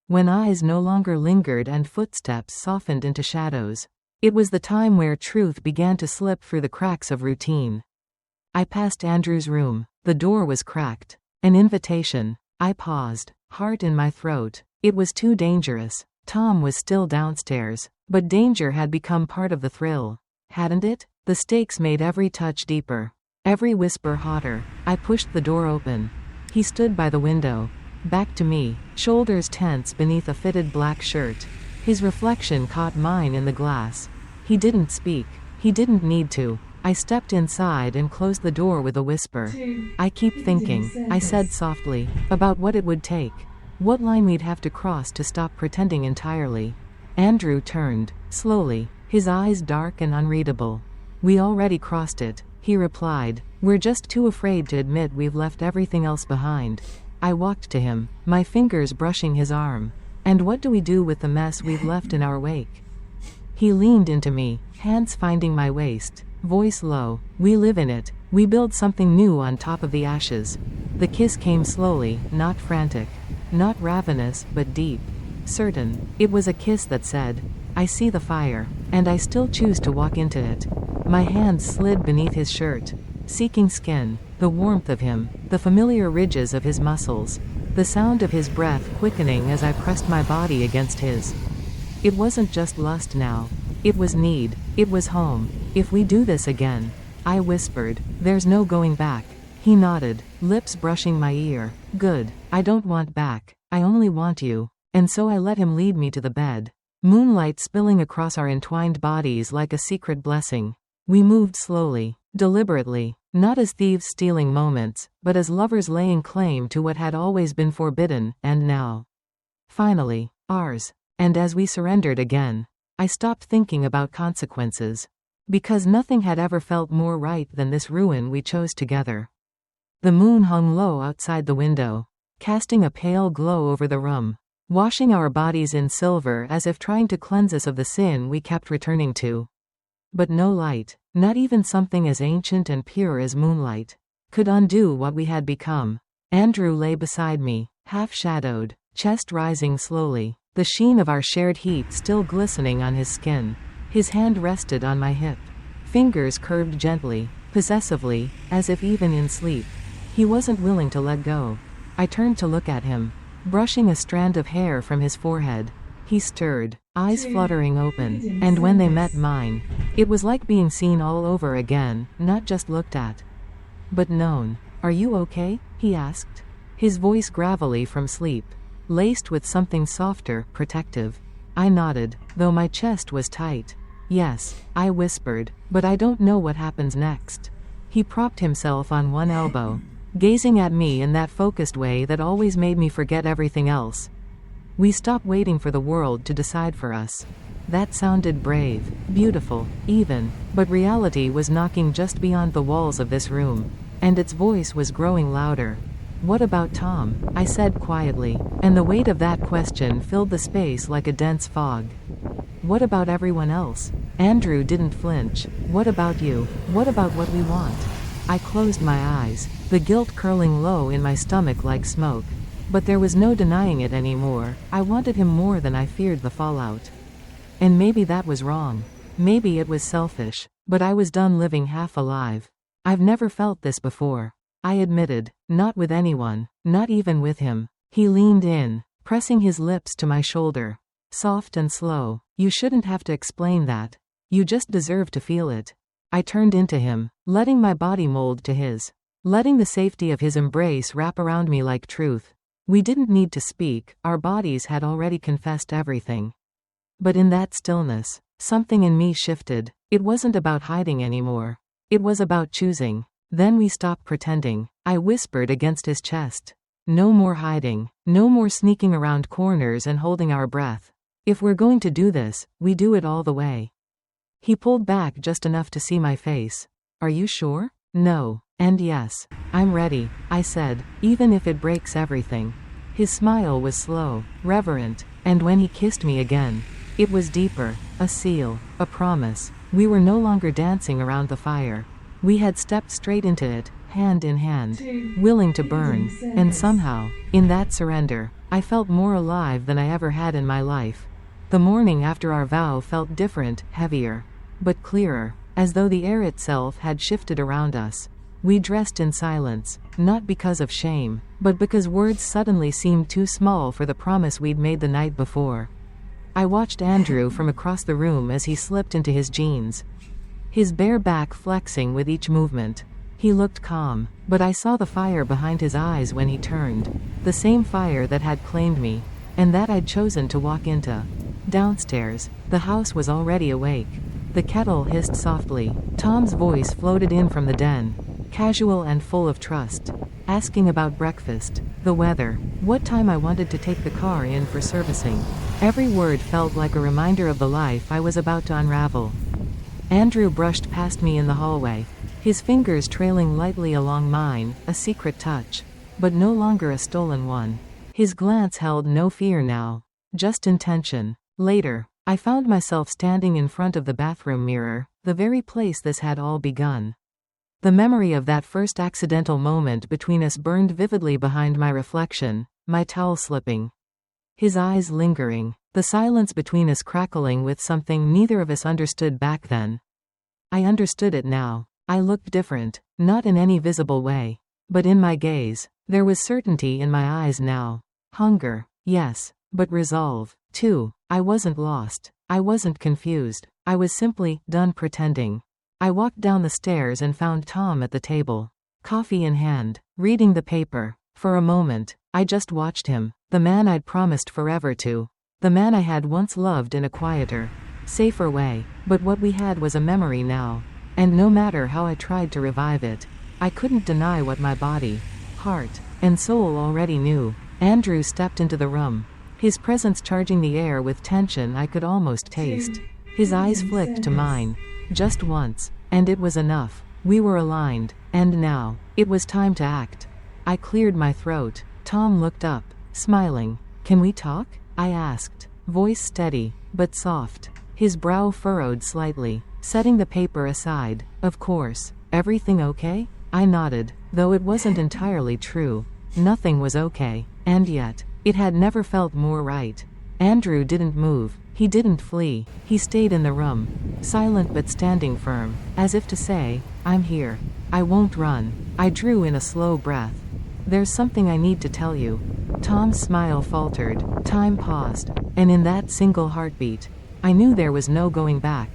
When eyes no longer lingered and footsteps softened into shadows. It was the time where truth began to slip through the cracks of routine. I passed Andrew's room. The door was cracked. An invitation. I paused, heart in my throat. It was too dangerous. Tom was still downstairs, but danger had become part of the thrill, hadn't it? The stakes made every touch deeper, every whisper hotter. I pushed the door open. He stood by the window, back to me, shoulders tense beneath a fitted black shirt. His reflection caught mine in the glass. He didn't speak. He didn't need to. I stepped inside and closed the door with a whisper. "I keep thinking," I said softly, "about what it would take. What line we'd have to cross to stop pretending entirely." Andrew turned, slowly, his eyes dark and unreadable. "We already crossed it," he replied. "We're just too afraid to admit we've left everything else behind." I walked to him, my fingers brushing his arm. "And what do we do with the mess we've left in our wake?" He leaned into me, hands finding my waist, voice low. "We live in it. We build something new on top of the ashes." The kiss came slowly, not frantic, not ravenous, but deep, certain. It was a kiss that said, "I see the fire, and I still choose to walk into it." My hands slid beneath his shirt, seeking skin, the warmth of him, the familiar ridges of his muscles, the sound of his breath quickening as I pressed my body against his. It wasn't just lust now. It was need. It was home. "If we do this again," I whispered, "there's no going back." He nodded, lips brushing my ear. "Good. I don't want back. I only want you." And so I let him lead me to the bed. Moonlight spilling across our entwined bodies like a secret blessing. We moved slowly, deliberately, not as thieves stealing moments, but as lovers laying claim to what had always been forbidden, and now, finally, ours. And as we surrendered again, I stopped thinking about consequences. Because nothing had ever felt more right than this ruin we chose together. The moon hung low outside the window, casting a pale glow over the room, washing our bodies in silver as if trying to cleanse us of the sin we kept returning to. But no light, not even something as ancient and pure as moonlight, could undo what we had become. Andrew lay beside me, half-shadowed, chest rising slowly, the sheen of our shared heat still glistening on his skin. His hand rested on my hip. Fingers curved gently, possessively, as if even in sleep. He wasn't willing to let go. I turned to look at him, brushing a strand of hair from his forehead. He stirred, eyes fluttering open, and when they met mine, it was like being seen all over again, not just looked at, but known. "Are you okay?" he asked, his voice gravelly from sleep, laced with something softer, protective. I nodded, though my chest was tight. "Yes," I whispered, "but I don't know what happens next." He propped himself on one elbow, gazing at me in that focused way that always made me forget everything else. We stopped waiting for the world to decide for us. That sounded brave, beautiful, even, but reality was knocking just beyond the walls of this room, and its voice was growing louder. "What about Tom?" I said quietly, and the weight of that question filled the space like a dense fog. "What about everyone else?" Andrew didn't flinch. "What about you? What about what we want?" I closed my eyes, the guilt curling low in my stomach like smoke. But there was no denying it anymore. I wanted him more than I feared the fallout. And maybe that was wrong. Maybe it was selfish. But I was done living half alive. "I've never felt this before," I admitted. "Not with anyone. Not even with him." He leaned in, pressing his lips to my shoulder. Soft and slow. "You shouldn't have to explain that. You just deserve to feel it." I turned into him, letting my body mold to his. Letting the safety of his embrace wrap around me like truth. We didn't need to speak, our bodies had already confessed everything. But in that stillness, something in me shifted. It wasn't about hiding anymore. It was about choosing. Then we stopped pretending. I whispered against his chest. "No more hiding. No more sneaking around corners and holding our breath. If we're going to do this, we do it all the way." He pulled back just enough to see my face. "Are you sure?" "No. And yes. I'm ready," I said, "even if it breaks everything." His smile was slow, reverent, and when he kissed me again, it was deeper, a seal, a promise. We were no longer dancing around the fire. We had stepped straight into it, hand in hand, willing to burn, and somehow, in that surrender, I felt more alive than I ever had in my life. The morning after our vow felt different, heavier, but clearer, as though the air itself had shifted around us. We dressed in silence, not because of shame, but because words suddenly seemed too small for the promise we'd made the night before. I watched Andrew from across the room as he slipped into his jeans, his bare back flexing with each movement. He looked calm, but I saw the fire behind his eyes when he turned, the same fire that had claimed me, and that I'd chosen to walk into. Downstairs, the house was already awake. The kettle hissed softly. Tom's voice floated in from the den, casual and full of trust, asking about breakfast, the weather, what time I wanted to take the car in for servicing. Every word felt like a reminder of the life I was about to unravel. Andrew brushed past me in the hallway, his fingers trailing lightly along mine, a secret touch, but no longer a stolen one. His glance held no fear now, just intention. Later, I found myself standing in front of the bathroom mirror, the very place this had all begun. The memory of that first accidental moment between us burned vividly behind my reflection, my towel slipping, his eyes lingering, the silence between us crackling with something neither of us understood back then. I understood it now. I looked different, not in any visible way, but in my gaze. There was certainty in my eyes now. Hunger, yes, but resolve, too. I wasn't lost. I wasn't confused. I was simply done pretending. I walked down the stairs and found Tom at the table, coffee in hand, reading the paper. For a moment, I just watched him, the man I'd promised forever to, the man I had once loved in a quieter, safer way, but what we had was a memory now, and no matter how I tried to revive it, I couldn't deny what my body, heart, and soul already knew. Andrew stepped into the room, his presence charging the air with tension I could almost taste. His eyes flicked to mine, just once, and it was enough. We were aligned, and now, it was time to act. I cleared my throat. Tom looked up, smiling. "Can we talk?" I asked, voice steady, but soft. His brow furrowed slightly, setting the paper aside. "Of course. Everything okay?" I nodded, though it wasn't entirely true. Nothing was okay. And yet, it had never felt more right. Andrew didn't move. He didn't flee. He stayed in the room, silent but standing firm, as if to say, I'm here. I won't run. I drew in a slow breath. There's something I need to tell you. Tom's smile faltered. Time paused. And in that single heartbeat, I knew there was no going back.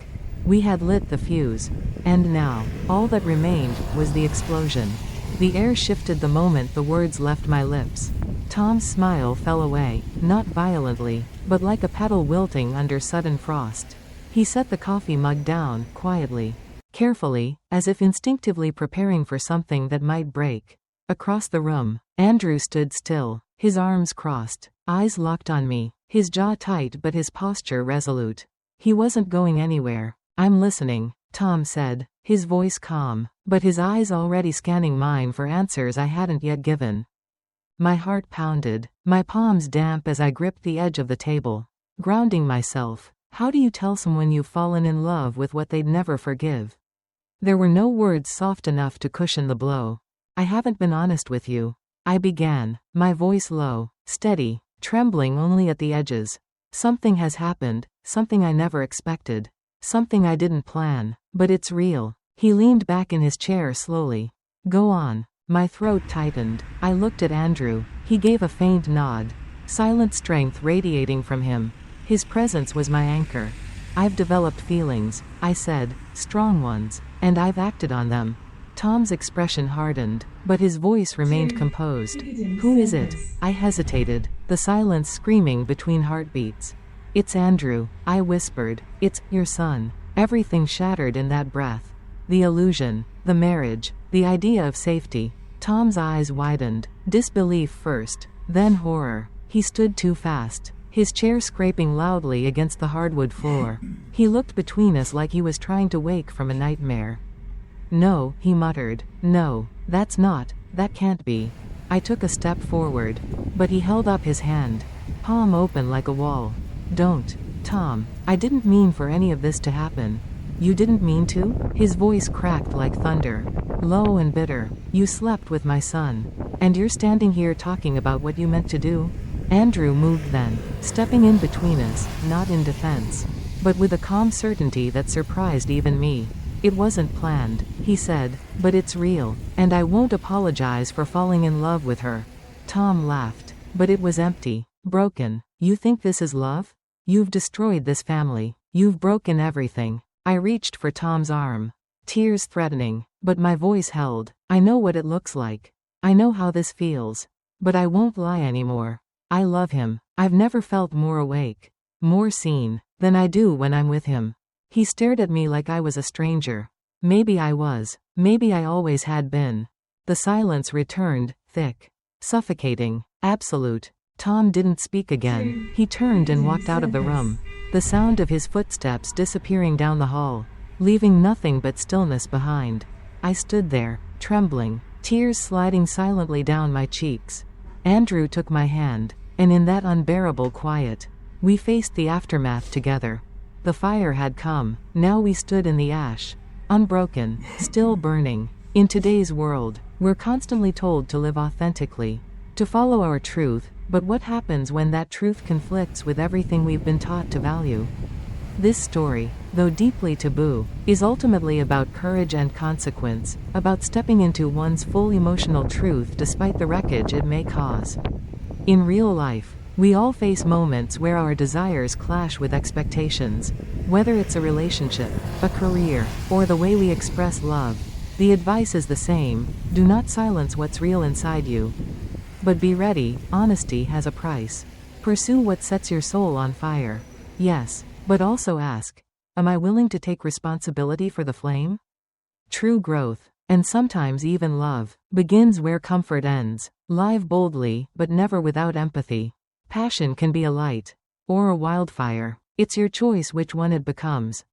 We had lit the fuse. And now, all that remained was the explosion. The air shifted the moment the words left my lips. Tom's smile fell away, not violently, but like a petal wilting under sudden frost. He set the coffee mug down, quietly, carefully, as if instinctively preparing for something that might break. Across the room, Andrew stood still, his arms crossed, eyes locked on me, his jaw tight but his posture resolute. He wasn't going anywhere. I'm listening, Tom said, his voice calm, but his eyes already scanning mine for answers I hadn't yet given. My heart pounded, my palms damp as I gripped the edge of the table, grounding myself. How do you tell someone you've fallen in love with what they'd never forgive? There were no words soft enough to cushion the blow. I haven't been honest with you, I began, my voice low, steady, trembling only at the edges. Something has happened, something I never expected, something I didn't plan, but it's real. He leaned back in his chair slowly. Go on. My throat tightened. I looked at Andrew. He gave a faint nod. Silent strength radiating from him. His presence was my anchor. I've developed feelings, I said, strong ones, and I've acted on them. Tom's expression hardened, but his voice remained composed. Who is it? I hesitated, the silence screaming between heartbeats. It's Andrew, I whispered. It's your son. Everything shattered in that breath. The illusion, the marriage, the idea of safety. Tom's eyes widened, disbelief first, then horror. He stood too fast, his chair scraping loudly against the hardwood floor. He looked between us like he was trying to wake from a nightmare. No, he muttered. No, that can't be. I took a step forward, but he held up his hand, palm open like a wall. Don't, Tom, I didn't mean for any of this to happen. You didn't mean to? His voice cracked like thunder, low and bitter. You slept with my son, and you're standing here talking about what you meant to do? Andrew moved then, stepping in between us, not in defense, but with a calm certainty that surprised even me. It wasn't planned, he said, but it's real, and I won't apologize for falling in love with her. Tom laughed, but it was empty, broken. You think this is love? You've destroyed this family. You've broken everything. I reached for Tom's arm, tears threatening, but my voice held. I know what it looks like. I know how this feels. But I won't lie anymore. I love him. I've never felt more awake, more seen, than I do when I'm with him. He stared at me like I was a stranger. Maybe I was. Maybe I always had been. The silence returned, thick, suffocating, absolute. Tom didn't speak again. He turned and walked out of the room, the sound of his footsteps disappearing down the hall, leaving nothing but stillness behind. I stood there, trembling, tears sliding silently down my cheeks. Andrew took my hand, and in that unbearable quiet, we faced the aftermath together. The fire had come. Now we stood in the ash, unbroken, still burning. In today's world, we're constantly told to live authentically, to follow our truth, but what happens when that truth conflicts with everything we've been taught to value? This story, though deeply taboo, is ultimately about courage and consequence, about stepping into one's full emotional truth despite the wreckage it may cause. In real life, we all face moments where our desires clash with expectations. Whether it's a relationship, a career, or the way we express love, the advice is the same: do not silence what's real inside you. But be ready, honesty has a price. Pursue what sets your soul on fire. Yes, but also ask, am I willing to take responsibility for the flame? True growth, and sometimes even love, begins where comfort ends. Live boldly, but never without empathy. Passion can be a light, or a wildfire. It's your choice which one it becomes.